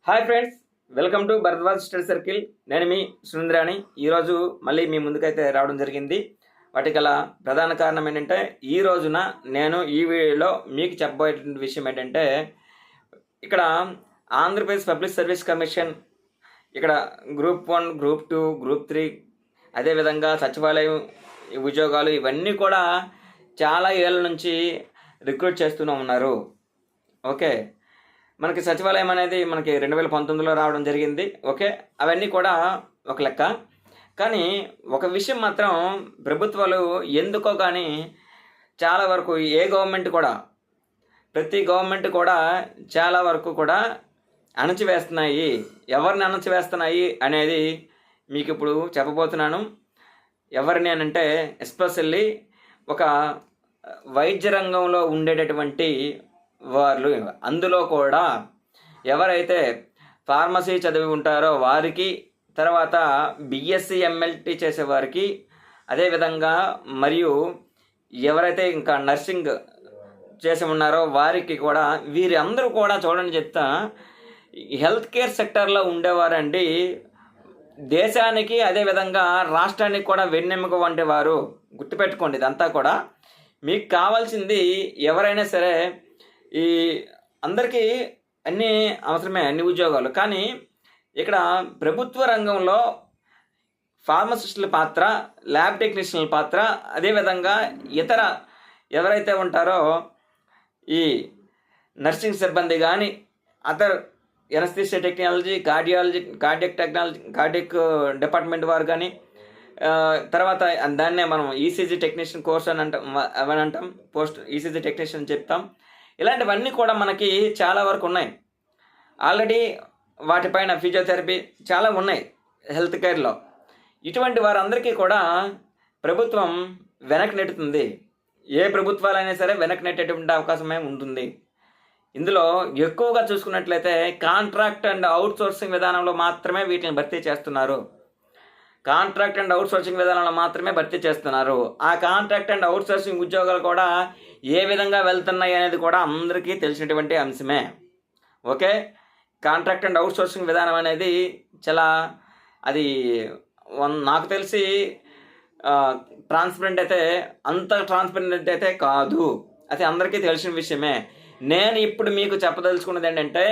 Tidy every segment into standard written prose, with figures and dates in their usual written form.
Hi friends, welcome to Bharadwaj study circle. నేను మీ సురేంద్రాని. ఈరోజు మళ్ళీ మీ ముందుకైతే రావడం జరిగింది. వాటి గల ప్రధాన కారణం ఏంటంటే, ఈ రోజున నేను ఈ వీడియోలో మీకు చెప్పబోయేటువంటి విషయం ఏంటంటే, ఇక్కడ ఆంధ్రప్రదేశ్ పబ్లిక్ సర్వీస్ కమిషన్, ఇక్కడ గ్రూప్ 1, గ్రూప్ 2, గ్రూప్ 3, అదేవిధంగా సచివాలయం ఉద్యోగాలు ఇవన్నీ కూడా చాలా ఏళ్ళ నుంచి రిక్రూట్ చేస్తూనే ఉన్నారు. ఓకే, మనకి సచివాలయం అనేది మనకి 2019లో రావడం జరిగింది. ఓకే, అవన్నీ కూడా ఒక లెక్క. కానీ ఒక విషయం మాత్రం ప్రభుత్వాలు ఎందుకో కానీ చాలా వరకు ప్రతి గవర్నమెంట్ కూడా చాలా వరకు కూడా అణచివేస్తున్నాయి. ఎవరిని అణచివేస్తున్నాయి అనేది మీకు ఇప్పుడు చెప్పబోతున్నాను. ఎవరిని అని అంటే, ఎస్పెషల్లీ ఒక వైద్య రంగంలో ఉండేటటువంటి వాళ్ళు. అందులో కూడా ఎవరైతే ఫార్మసీ చదివి ఉంటారో వారికి, తర్వాత బిఎస్సి ఎంఎల్టీ చేసేవారికి, అదేవిధంగా మరియు ఎవరైతే ఇంకా నర్సింగ్ చేసి ఉన్నారో వారికి కూడా, వీరి అందరూ కూడా చూడండి చెప్తా, హెల్త్ కేర్ సెక్టర్లో ఉండేవారండి. దేశానికి అదేవిధంగా రాష్ట్రానికి కూడా వెన్నెముక వంటి వారు. గుర్తుపెట్టుకోండి, ఇదంతా కూడా మీకు కావాల్సింది. ఎవరైనా సరే ఈ అందరికీ అన్నీ అవసరమే, అన్ని ఉద్యోగాలు. కానీ ఇక్కడ ప్రభుత్వ రంగంలో ఫార్మసిస్టుల పాత్ర, ల్యాబ్ టెక్నీషియన్ల పాత్ర, అదేవిధంగా ఇతర ఎవరైతే ఉంటారో ఈ నర్సింగ్ సిబ్బంది కానీ, other anaesthesia technology, cardiac department వారు కానీ, తర్వాత దాన్నే మనం ఈసీజీ టెక్నీషియన్ కోర్స్ అని అంటాం, పోస్ట్ ఈసీజీ టెక్నీషియన్ చెప్తాం. ఇలాంటివన్నీ కూడా మనకి చాలా వరకు ఉన్నాయి. ఆల్రెడీ వాటిపైన ఫిజియోథెరపీ చాలా ఉన్నాయి హెల్త్ కేర్లో. ఇటువంటి వారందరికీ కూడా ప్రభుత్వం వెనక్కి నెట్టుతుంది. ఏ ప్రభుత్వాలైనా సరే వెనక్కి నెట్టేటువంటి అవకాశమే ఉంటుంది. ఇందులో ఎక్కువగా చూసుకున్నట్లయితే కాంట్రాక్ట్ అండ్ అవుట్ సోర్సింగ్ విధానంలో మాత్రమే వీటిని భర్తీ చేస్తున్నారు. ఆ కాంట్రాక్ట్ అండ్ అవుట్ సోర్సింగ్ ఉద్యోగాలు కూడా ఏ విధంగా వెళ్తున్నాయి అనేది కూడా అందరికీ తెలిసినటువంటి అంశమే. Okay, contract and out sourcing విధానం అనేది చాలా, అది నాకు తెలిసి అంత ట్రాన్స్పరెంట్ అయితే కాదు. అది అందరికీ తెలిసిన విషయమే. నేను ఇప్పుడు మీకు చెప్పదలుచుకున్నది ఏంటంటే,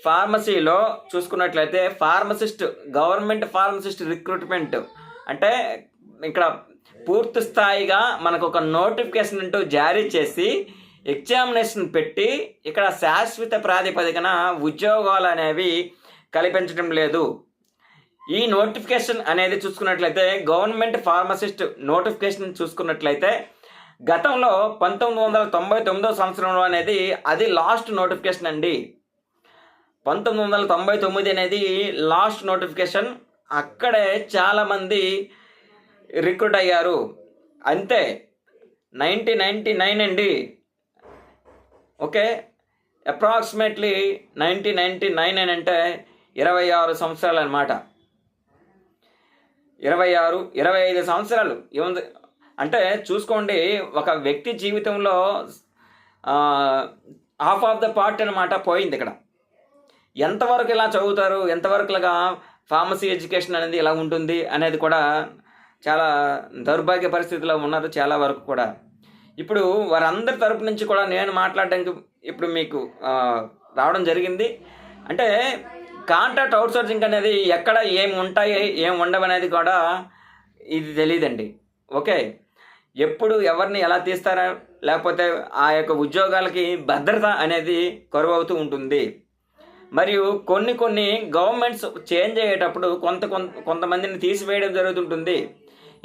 ఫార్మసీలో చూసుకున్నట్లయితే గవర్నమెంట్ ఫార్మసిస్ట్ రిక్రూట్మెంట్ అంటే ఇక్కడ పూర్తి స్థాయిగా మనకు ఒక నోటిఫికేషన్ అంటూ జారీ చేసి ఎగ్జామినేషన్ పెట్టి ఇక్కడ శాశ్వత ప్రాతిపదికన ఉద్యోగాలు అనేవి కల్పించడం లేదు. ఈ నోటిఫికేషన్ అనేది చూసుకున్నట్లయితే, గవర్నమెంట్ ఫార్మసిస్ట్ నోటిఫికేషన్ చూసుకున్నట్లయితే గతంలో 1999 సంవత్సరంలో అనేది అది లాస్ట్ నోటిఫికేషన్ అండి. 1999 అనేది లాస్ట్ నోటిఫికేషన్. అక్కడే చాలామంది రిక్రూట్ అయ్యారు. అంతే 1999 అండి. ఓకే, అప్రాక్సిమేట్లీ 1999 అని అంటే 26 సంవత్సరాలు అనమాట. 25 సంవత్సరాలు ఏముంది అంటే చూసుకోండి. ఒక వ్యక్తి జీవితంలో హాఫ్ ఆఫ్ ద పార్ట్ అనమాట పోయింది. ఇక్కడ ఎంతవరకు ఇలా చదువుతారు, ఎంతవరకు ఇలాగా ఫార్మసీ ఎడ్యుకేషన్ అనేది ఇలా ఉంటుంది అనేది కూడా చాలా దౌర్భాగ్య పరిస్థితిలో ఉన్నారు చాలా వరకు కూడా. ఇప్పుడు వారందరి తరపు నుంచి కూడా నేను మాట్లాడడానికి ఇప్పుడు మీకు రావడం జరిగింది. అంటే కాంట్రాక్ట్ అవుట్సోర్సింగ్ అనేది ఎక్కడ ఏం ఉంటాయి, ఏం ఉండవు అనేది కూడా ఇది తెలియదండి. ఓకే, ఎప్పుడు ఎవరిని ఎలా తీస్తారా, లేకపోతే ఆ యొక్క ఉద్యోగాలకి భద్రత అనేది కరువవుతూ ఉంటుంది. మరియు కొన్ని గవర్నమెంట్స్ చేంజ్ అయ్యేటప్పుడు కొంతమందిని తీసివేయడం జరుగుతుంటుంది.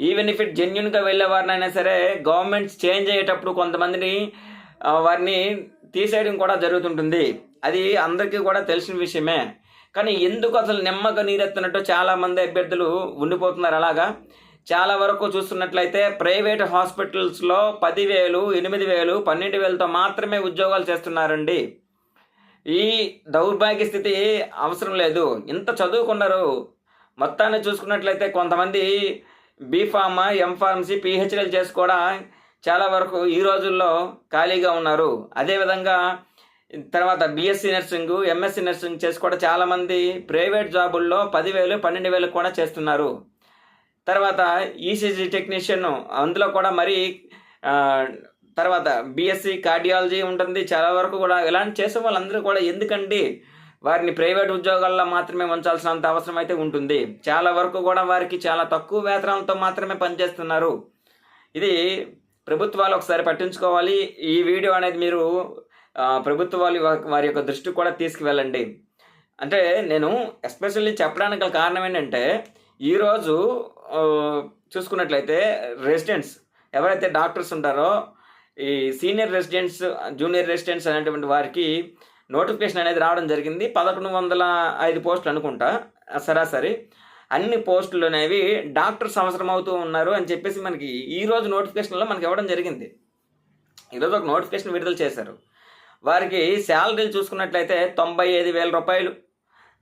ఈవెన్ ఇఫ్ ఇట్ జెన్యున్గా వెళ్ళే వారినైనా సరే గవర్నమెంట్స్ చేంజ్ అయ్యేటప్పుడు కొంతమందిని వారిని తీసేయడం కూడా జరుగుతుంటుంది. అది అందరికీ కూడా తెలిసిన విషయమే. కానీ ఎందుకు అసలు నిమ్మక నీరెత్తినట్టు చాలామంది అభ్యర్థులు ఉండిపోతున్నారు. అలాగా చాలా వరకు చూస్తున్నట్లయితే ప్రైవేట్ హాస్పిటల్స్లో 10,000, 8,000, 12,000తో మాత్రమే ఉద్యోగాలు చేస్తున్నారండి. ఈ దౌర్భాగ్య స్థితి అవసరం లేదు. ఇంత చదువుకున్నారు. మొత్తాన్ని చూసుకున్నట్లయితే కొంతమంది బీఫార్మా, ఎంఫార్మసీ, పిహెచ్డీలు చేసి కూడా చాలా వరకు ఈ రోజుల్లో ఖాళీగా ఉన్నారు. అదేవిధంగా తర్వాత బీఎస్సీ నర్సింగ్, ఎంఎస్సీ నర్సింగ్ చేసి కూడా చాలామంది ప్రైవేట్ జాబుల్లో 10,000 12,000 కూడా చేస్తున్నారు. తర్వాత ఈసీజీ టెక్నీషియన్, అందులో కూడా మరి తర్వాత బీఎస్సీ కార్డియాలజీ ఉంటుంది. చాలా వరకు కూడా ఇలాంటి చేసే వాళ్ళందరూ కూడా ఎందుకండి వారిని ప్రైవేట్ ఉద్యోగాల్లో మాత్రమే ఉంచాల్సినంత అవసరం అయితే ఉంటుంది. చాలా వరకు కూడా వారికి చాలా తక్కువ వేతనాలతో మాత్రమే పనిచేస్తున్నారు. ఇది ప్రభుత్వాలు ఒకసారి పట్టించుకోవాలి. ఈ వీడియో అనేది మీరు ప్రభుత్వాలు వారి యొక్క దృష్టికి కూడా తీసుకువెళ్ళండి. అంటే నేను ఎస్పెషల్లీ చెప్పడానికి గల కారణం ఏంటంటే, ఈరోజు చూసుకున్నట్లయితే రెసిడెంట్స్ ఎవరైతే డాక్టర్స్ ఉంటారో, ఈ సీనియర్ రెసిడెంట్స్, జూనియర్ రెసిడెంట్స్ అనేటువంటి వారికి నోటిఫికేషన్ అనేది రావడం జరిగింది. 1105 పోస్టులు అనుకుంటా సరాసరి. అన్ని పోస్టులు అనేవి డాక్టర్స్ అవసరం అవుతూ ఉన్నారు అని చెప్పేసి మనకి ఈరోజు నోటిఫికేషన్లో మనకి ఇవ్వడం జరిగింది. ఈరోజు ఒక నోటిఫికేషన్ విడుదల చేశారు. వారికి శాలరీలు చూసుకున్నట్లయితే 95,000 రూపాయలు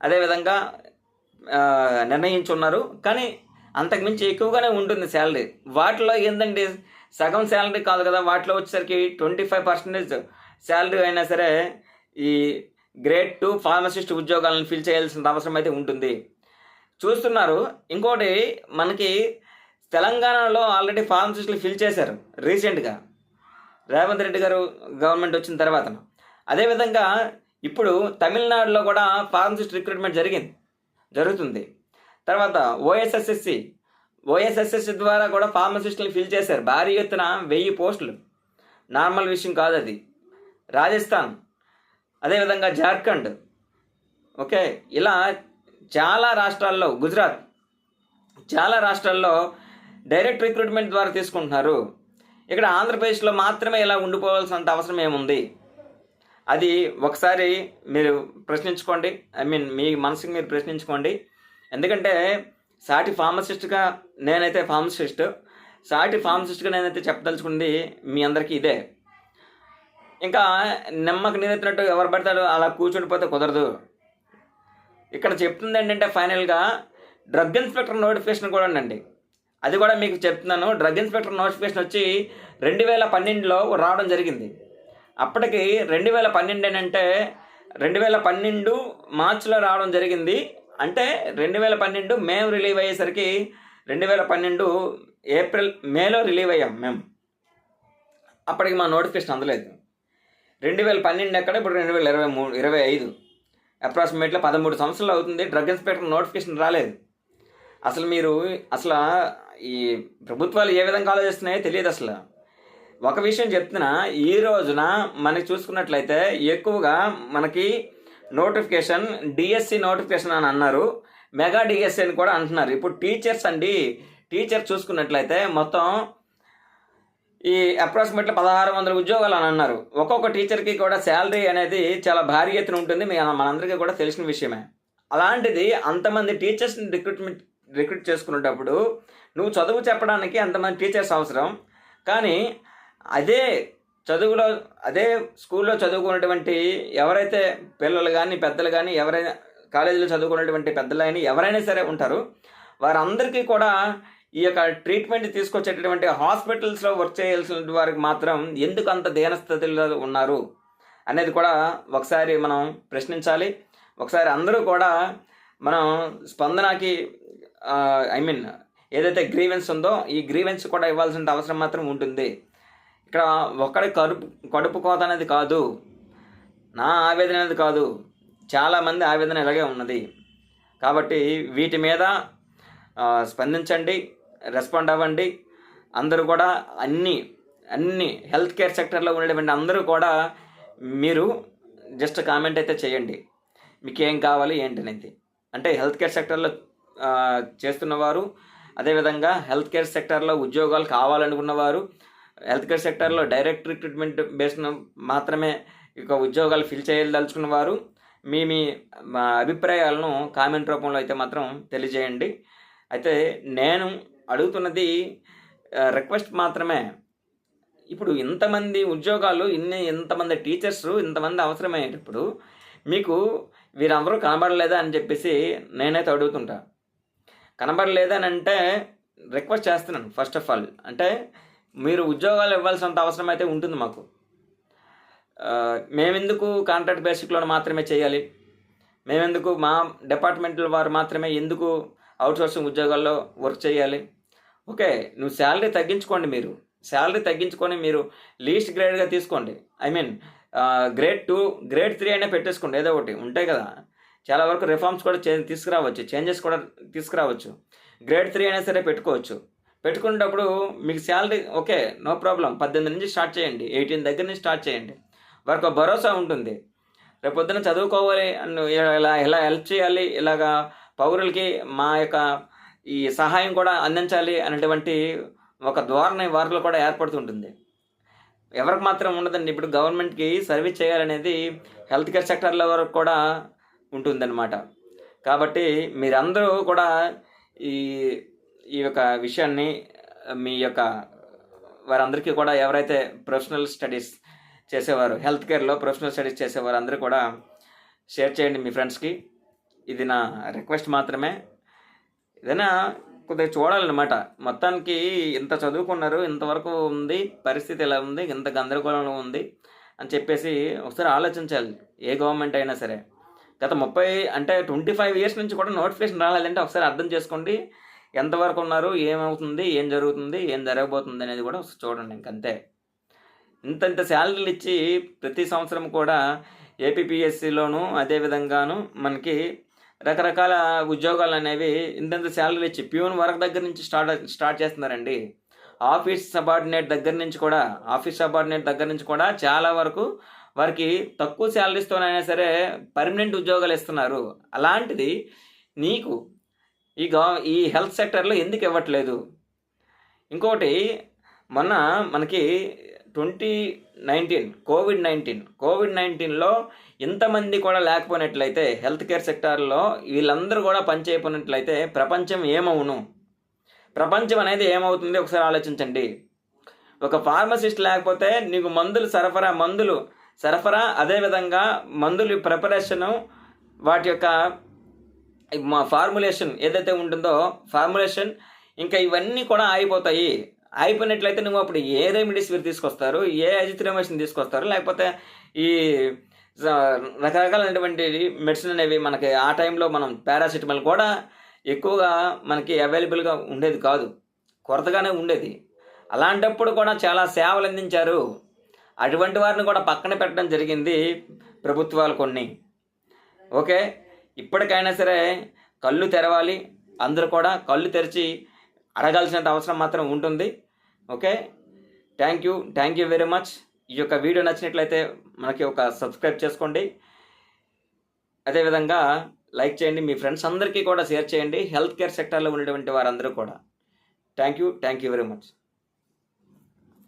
అదేవిధంగా నిర్ణయించున్నారు. కానీ అంతకుమించి ఎక్కువగానే ఉంటుంది శాలరీ. వాటిలో ఏంటంటే సగం శాలరీ కాదు కదా, వాటిలో వచ్చేసరికి 25% శాలరీ అయినా సరే ఈ గ్రేడ్ 2 ఫార్మసిస్ట్ ఉద్యోగాలను ఫిల్ చేయాల్సిన అవసరం అయితే ఉంటుంది. చూస్తున్నారు. ఇంకోటి మనకి తెలంగాణలో ఆల్రెడీ ఫార్మసిస్టులు ఫిల్ చేశారు రీసెంట్గా రేవంత్ రెడ్డి గారు గవర్నమెంట్ వచ్చిన తర్వాత. అదేవిధంగా ఇప్పుడు తమిళనాడులో కూడా ఫార్మసిస్ట్ రిక్రూట్మెంట్ జరుగుతుంది. తర్వాత ఓఎస్ఎస్ఎస్సి ద్వారా కూడా ఫార్మసిస్టులను ఫిల్ చేశారు. భారీ ఎత్తున 1000 పోస్టులు, నార్మల్ విషయం కాదు అది. రాజస్థాన్, అదేవిధంగా జార్ఖండ్, ఓకే, ఇలా చాలా రాష్ట్రాల్లో, గుజరాత్, చాలా రాష్ట్రాల్లో డైరెక్ట్ రిక్రూట్మెంట్ ద్వారా తీసుకుంటున్నారు. ఇక్కడ ఆంధ్రప్రదేశ్లో మాత్రమే ఇలా ఉండిపోవాల్సినంత అవసరం ఏముంది? అది ఒకసారి మీరు ప్రశ్నించుకోండి. మీ మనసుకి మీరు ప్రశ్నించుకోండి. ఎందుకంటే సాటి ఫార్మసిస్ట్గా నేనైతే నేనైతే చెప్పదలుచుకుంది మీ అందరికీ ఇదే. ఇంకా నిమ్మకి నీరెత్తినట్టు ఎవరు పడతాడు అలా కూర్చుండిపోతే కుదరదు. ఇక్కడ చెప్తుంది ఏంటంటే ఫైనల్గా డ్రగ్ ఇన్స్పెక్టర్ నోటిఫికేషన్ కూడా ఉందండి. అది కూడా మీకు చెప్తున్నాను. డ్రగ్ ఇన్స్పెక్టర్ నోటిఫికేషన్ వచ్చి 2012లో రావడం జరిగింది. అప్పటికి 2012 అంటే 2012 మార్చిలో రావడం జరిగింది. అంటే 2012 మేము రిలీవ్ అయ్యేసరికి 2012 మేలో రిలీవ్ అయ్యాం మేము. అప్పటికి మా నోటిఫికేషన్ అందలేదు. 2012 ఎక్కడ, ఇప్పుడు 2025 అప్రాక్సిమేట్లీ 13 సంవత్సరాలు అవుతుంది. డ్రగ్ ఇన్స్పెక్టర్ నోటిఫికేషన్ రాలేదు. అసలు ఈ ప్రభుత్వాలు ఏ విధంగా ఆలోచిస్తున్నాయో తెలియదు. అసలు ఒక విషయం చెప్తున్నా, ఈ రోజున మనకి చూసుకున్నట్లయితే ఎక్కువగా మనకి నోటిఫికేషన్ డిఎస్సి నోటిఫికేషన్ అని అన్నారు, మెగా డిఎస్సి అని కూడా అంటున్నారు. ఇప్పుడు టీచర్ చూసుకున్నట్లయితే మొత్తం ఈ అప్రాక్సిమేట్లీ 1600 ఉద్యోగాలు అని అన్నారు. ఒక్కొక్క టీచర్కి కూడా శాలరీ అనేది చాలా భారీ ఎత్తున ఉంటుంది, మనందరికీ కూడా తెలిసిన విషయమే. అలాంటిది అంతమంది టీచర్స్ని రిక్రూట్ చేసుకునేటప్పుడు నువ్వు చదువు చెప్పడానికి అంతమంది టీచర్స్ అవసరం. కానీ అదే స్కూల్లో చదువుకున్నటువంటి ఎవరైతే పిల్లలు కానీ పెద్దలు కానీ ఎవరైనా కాలేజీలో చదువుకున్నటువంటి పెద్దలు కానీ ఎవరైనా సరే ఉంటారు, వారందరికీ కూడా ఈ యొక్క ట్రీట్మెంట్ తీసుకొచ్చేటటువంటి హాస్పిటల్స్లో వర్క్ చేయాల్సిన వారికి మాత్రం ఎందుకు అంత దీనస్థితిలో ఉన్నారు అనేది కూడా ఒకసారి మనం ప్రశ్నించాలి. ఒకసారి అందరూ కూడా మనం స్పందనకి ఏదైతే గ్రీవెన్స్ ఉందో ఈ గ్రీవెన్స్ కూడా ఇవ్వాల్సిన అవసరం మాత్రం ఉంటుంది. ఇక్కడ ఒక్కడి కడుపు కోత అనేది కాదు, నా ఆవేదన అనేది కాదు, చాలామంది ఆవేదన ఇలాగే ఉన్నది. కాబట్టి వీటి మీద స్పందించండి, రెస్పాండ్ అవ్వండి. అందరూ కూడా అన్ని హెల్త్ కేర్ సెక్టర్లో ఉండేటువంటి అందరూ కూడా మీరు జస్ట్ కామెంట్ అయితే చేయండి, మీకు ఏం కావాలి ఏంటనేది. అంటే హెల్త్ కేర్ సెక్టర్లో చేస్తున్నవారు, అదేవిధంగా హెల్త్ కేర్ సెక్టర్లో ఉద్యోగాలు కావాలనుకున్నవారు, హెల్త్ కేర్ సెక్టర్లో డైరెక్ట్ రిక్రూట్మెంట్ బేస్డ్ మాత్రమే ఇక ఉద్యోగాలు ఫిల్ చేయదలుచుకున్నవారు మీ అభిప్రాయాలను కామెంట్ రూపంలో అయితే మాత్రం తెలియజేయండి. అయితే నేను అడుగుతున్నది రిక్వెస్ట్ మాత్రమే. ఇప్పుడు ఇంతమంది ఉద్యోగాలు, ఇంతమంది టీచర్స్, ఇంతమంది అవసరమయ్యేటప్పుడు మీకు వీరందరూ కనబడలేదా అని చెప్పేసి నేనైతే అడుగుతుంటా. కనబడలేదని అంటే రిక్వెస్ట్ చేస్తున్నాను. ఫస్ట్ ఆఫ్ ఆల్ అంటే మీరు ఉద్యోగాలు ఇవ్వాల్సినంత అవసరం అయితే ఉంటుంది మాకు. మేమెందుకు కాంట్రాక్ట్ బేసిక్లో మాత్రమే చేయాలి, మేమెందుకు మా డిపార్ట్మెంట్ల వారు మాత్రమే ఎందుకు అవుట్సోర్సింగ్ ఉద్యోగాల్లో వర్క్ చేయాలి? ఓకే, నువ్వు శాలరీ తగ్గించుకోండి, శాలరీ తగ్గించుకొని మీరు లీస్ట్ గ్రేడ్గా తీసుకోండి. ఐ మీన్ గ్రేడ్ 2, గ్రేడ్ 3 అయినా పెట్టేసుకోండి, ఏదో ఒకటి ఉంటాయి కదా. చాలా వరకు రిఫార్మ్స్ కూడా తీసుకురావచ్చు, చేంజెస్ కూడా తీసుకురావచ్చు. గ్రేడ్ 3 అయినా సరే పెట్టుకోవచ్చు. పెట్టుకునేటప్పుడు మీకు శాలరీ ఓకే, నో ప్రాబ్లం, 18 నుంచి స్టార్ట్ చేయండి, 18 దగ్గర నుంచి స్టార్ట్ చేయండి. వారికి ఒక భరోసా ఉంటుంది, రేపు పొద్దున చదువుకోవాలి, ఇలా హెల్ప్ చేయాలి, ఇలాగా పౌరులకి మా యొక్క ఈ సహాయం కూడా అందించాలి అనేటువంటి ఒక ధోరణి వారిలో కూడా ఏర్పడుతుంటుంది. ఎవరికి మాత్రం ఉండదండి. ఇప్పుడు గవర్నమెంట్కి సర్వీస్ చేయాలనేది హెల్త్ కేర్ సెక్టర్ల వరకు కూడా ఉంటుందన్నమాట. కాబట్టి మీరందరూ కూడా ఈ ఈ యొక్క విషయాన్ని మీ యొక్క వారందరికీ కూడా, ఎవరైతే ప్రొఫెషనల్ స్టడీస్ చేసేవారు, హెల్త్ కేర్లో ప్రొఫెషనల్ స్టడీస్ చేసేవారు అందరూ కూడా షేర్ చేయండి మీ ఫ్రెండ్స్కి. ఇది నా రిక్వెస్ట్ మాత్రమే. ఏదైనా కొద్దిగా చూడాలన్నమాట. మొత్తానికి ఇంత చదువుకున్నారు, ఇంతవరకు ఉంది, పరిస్థితి ఎలా ఉంది, ఇంత గందరగోళంలో ఉంది అని చెప్పేసి ఒకసారి ఆలోచించాలి ఏ గవర్నమెంట్ అయినా సరే. గత 25 ఇయర్స్ నుంచి కూడా నోటిఫికేషన్ రాలేదంటే ఒకసారి అర్థం చేసుకోండి ఎంతవరకు ఉన్నారు, ఏమవుతుంది, ఏం జరుగుతుంది, ఏం జరగబోతుంది అనేది కూడా ఒకసారి చూడండి. ఇంకంతే. ఇంత శాలరీలు ఇచ్చి ప్రతి సంవత్సరం కూడా ఏపీపీఎస్సీలోను అదేవిధంగాను మనకి రకరకాల ఉద్యోగాలు అనేవి ఇంత శాలరీలు ఇచ్చి ప్యూన్ వర్క్ దగ్గర నుంచి స్టార్ట్ చేస్తున్నారండి. ఆఫీస్ సబార్డినేట్ దగ్గర నుంచి కూడా చాలా వరకు వారికి తక్కువ శాలరీస్తోనైనా సరే పర్మనెంట్ ఉద్యోగాలు ఇస్తున్నారు. అలాంటిది నీకు ఈ హెల్త్ సెక్టర్లో ఎందుకు ఇవ్వట్లేదు? ఇంకోటి, మొన్న మనకి 2019 కోవిడ్-19లో ఇంతమంది కూడా లేకపోయినట్లయితే, హెల్త్ కేర్ సెక్టార్లో వీళ్ళందరూ కూడా పనిచేయకపోయినట్లయితే ప్రపంచం ఏమవును? ప్రపంచం అనేది ఏమవుతుంది ఒకసారి ఆలోచించండి. ఒక ఫార్మసిస్ట్ లేకపోతే నీకు మందులు సరఫరా అదేవిధంగా మందులు ప్రిపరేషను, వాటి యొక్క ఫార్ములేషన్ ఏదైతే ఉంటుందో ఫార్ములేషన్, ఇంకా ఇవన్నీ కూడా అయిపోయినట్లయితే నువ్వు అప్పుడు ఏ రెమెడీస్ మీరు తీసుకొస్తారు, ఏ అజిథ్రోమైసిన్ తీసుకొస్తారు, లేకపోతే ఈ రకరకాలైనటువంటి మెడిసిన్ అనేవి మనకి ఆ టైంలో మనం పారాసిటమాల్ కూడా ఎక్కువగా మనకి అవైలబుల్గా ఉండేది కాదు, కొరతగానే ఉండేది. అలాంటప్పుడు కూడా చాలా సేవలు అందించారు. అటువంటి వారిని కూడా పక్కన పెట్టడం జరిగింది ప్రభుత్వాలు కొన్ని. ఓకే, ఇప్పటికైనా సరే కళ్ళు తెరవాలి, అందరూ కూడా కళ్ళు తెరిచి అడగాల్సినంత అవసరం మాత్రం ఉంటుంది. Okay, thank you very much. ఈ యొక్క వీడియో నచ్చినట్లయితే మనకి ఒక సబ్స్క్రైబ్ చేసుకోండి, అదేవిధంగా లైక్ చేయండి, మీ ఫ్రెండ్స్ అందరికీ కూడా షేర్ చేయండి, హెల్త్ కేర్ సెక్టర్లో ఉన్నటువంటి వారందరూ కూడా. Thank you very much.